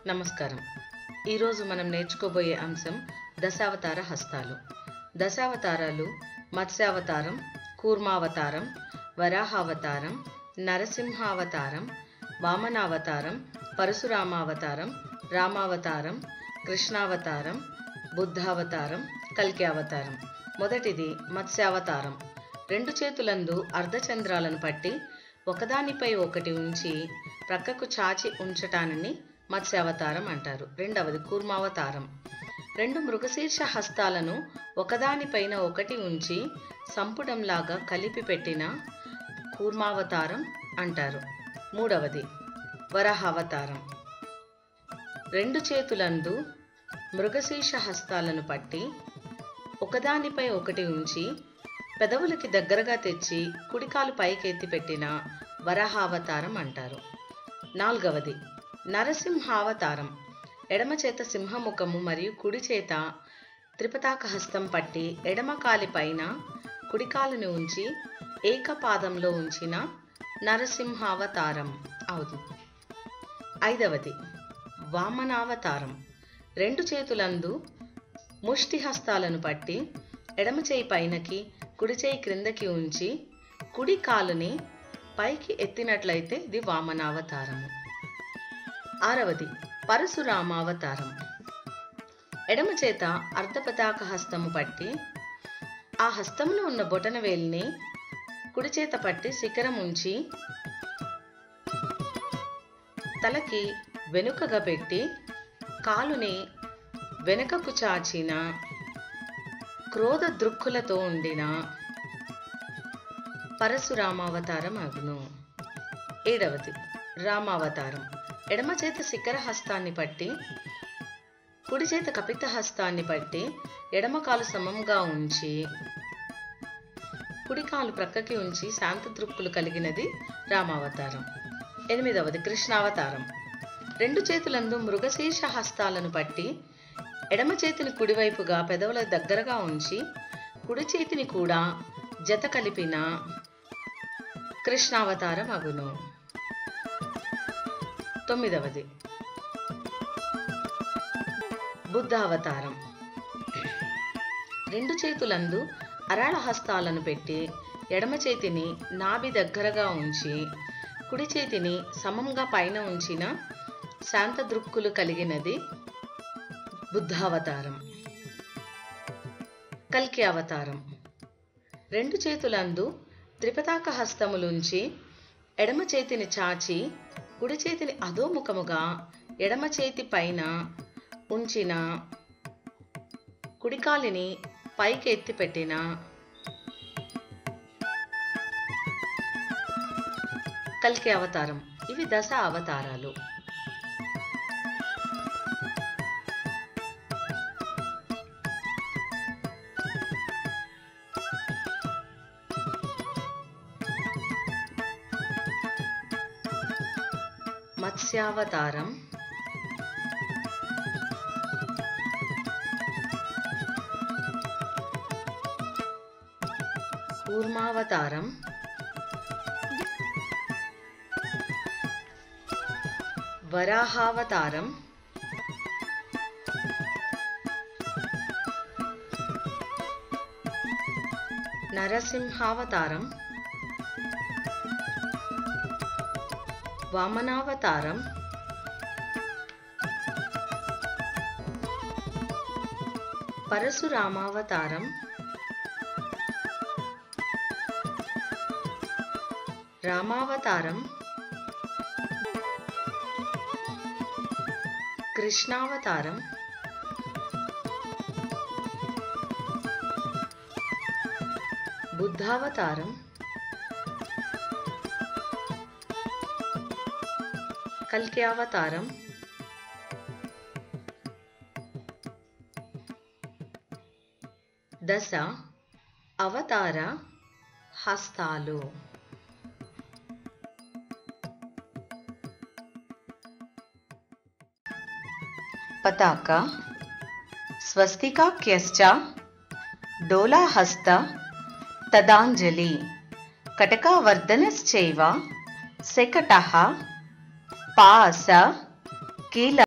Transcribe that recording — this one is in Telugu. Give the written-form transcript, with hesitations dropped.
నమస్కారం. ఈరోజు మనం నేర్చుకోబోయే అంశం దశావతార హస్తాలు. దశావతారాలు మత్స్యావతారం, కూర్మావతారం, వరాహావతారం, నరసింహావతారం, వామనావతారం, పరశురామావతారం, రామావతారం, కృష్ణావతారం, బుద్ధావతారం, కల్కి అవతారం. మొదటిది మత్స్యావతారం. రెండు చేతులందు అర్ధచంద్రాలను పట్టి ఒకదానిపై ఒకటి ఉంచి ప్రక్కకు చాచి ఉంచటాన్ని మత్స్యావతారం అంటారు. రెండవది కూర్మావతారం. రెండు మృగశీర్ష హస్తాలను ఒకదానిపైన ఒకటి ఉంచి సంపుటంలాగా కలిపి పెట్టిన కూర్మావతారం అంటారు. మూడవది వరాహావతారం. రెండు చేతులందు మృగశీర్ష హస్తాలను పట్టి ఒకదానిపై ఒకటి ఉంచి పెదవులకి దగ్గరగా తెచ్చి కుడికాలు పైకెత్తి పెట్టిన వరాహావతారం అంటారు. నాలుగవది నరసింహావతారం. ఎడమ చేత సింహముఖము మరియు కుడి చేత త్రిపతాక హస్తం పట్టి ఎడమ కాలి పైన కుడికాలుని ఉంచి ఏకపాదంలో ఉంచిన నరసింహావతారం అవుతుంది. ఐదవది వామనావతారం. రెండు చేతులందు ముష్టి హస్తాలను పట్టి ఎడమ చేయి పైనకి కుడి చేయి క్రిందకి ఉంచి కుడి కాలుని పైకి ఎత్తినట్లయితే ఇది వామనావతారము. ఆరవది పరశురామావతారం. ఎడమ చేత అర్ధపతాక హస్తము పట్టి ఆ హస్తములో ఉన్న బొటన వేలిని కుడి చేత పట్టి శిఖరం ఉంచి తలకి వెనుకగా పెట్టి కాలుని వెనుకకు చాచిన క్రోధ దృక్కులతో ఉండిన పరశురామావతారం అగును. ఏడవది రామావతారం. ఎడమ చేత శిఖర హస్తాన్ని పట్టి కుడి చేత కపిత హస్తాన్ని పట్టి ఎడమ కాలు సమంగా ఉంచి కుడి కాలు ప్రక్కకి ఉంచి శాంత దృక్కులు కలిగినది రామావతారం. ఎనిమిదవది కృష్ణావతారం. రెండు చేతులందు మృగశీర్ష హస్తాలను పట్టి ఎడమ చేతిని కుడివైపుగా పెదవుల దగ్గరగా ఉంచి కుడి చేతిని కూడా జత కలిపిన కృష్ణావతారం అగును. తొమ్మిదవది బుద్ధావతారం. రెండు చేతులందు అరాళ హస్తాలను పెట్టి ఎడమ చేతిని నాభి దగ్గరగా ఉంచి కుడి చేతిని సమంగా పైన ఉంచిన శాంత దృక్కులు కలిగినది బుద్ధావతారం. కల్కి అవతారం. రెండు చేతులందు త్రిపతాక హస్తములుంచి ఎడమ చేతిని చాచి కుడి చేతిని అధోముఖముగా ఎడమ చేతి పైన ఉంచిన కుడికాలిని పైకి ఎత్తి పెట్టిన కల్కి అవతారం. ఇవి దశ అవతారాలు. మత్స్యావతారం, కూర్మావతారం, వరాహావతారం, నరసింహావతారం, వామనావతారం, పరశురామావతారం, రామావతారం, కృష్ణావతారం, బుద్ధావతారం, కల్కి అవతారం. దశ అవతార హస్తాలు. పతాక, స్వస్తికాఖ్యశ్చ, డోలాహస్త, తదాంజలి, కటకావర్ధనశ్చైవ, శకటః, పాస, కీల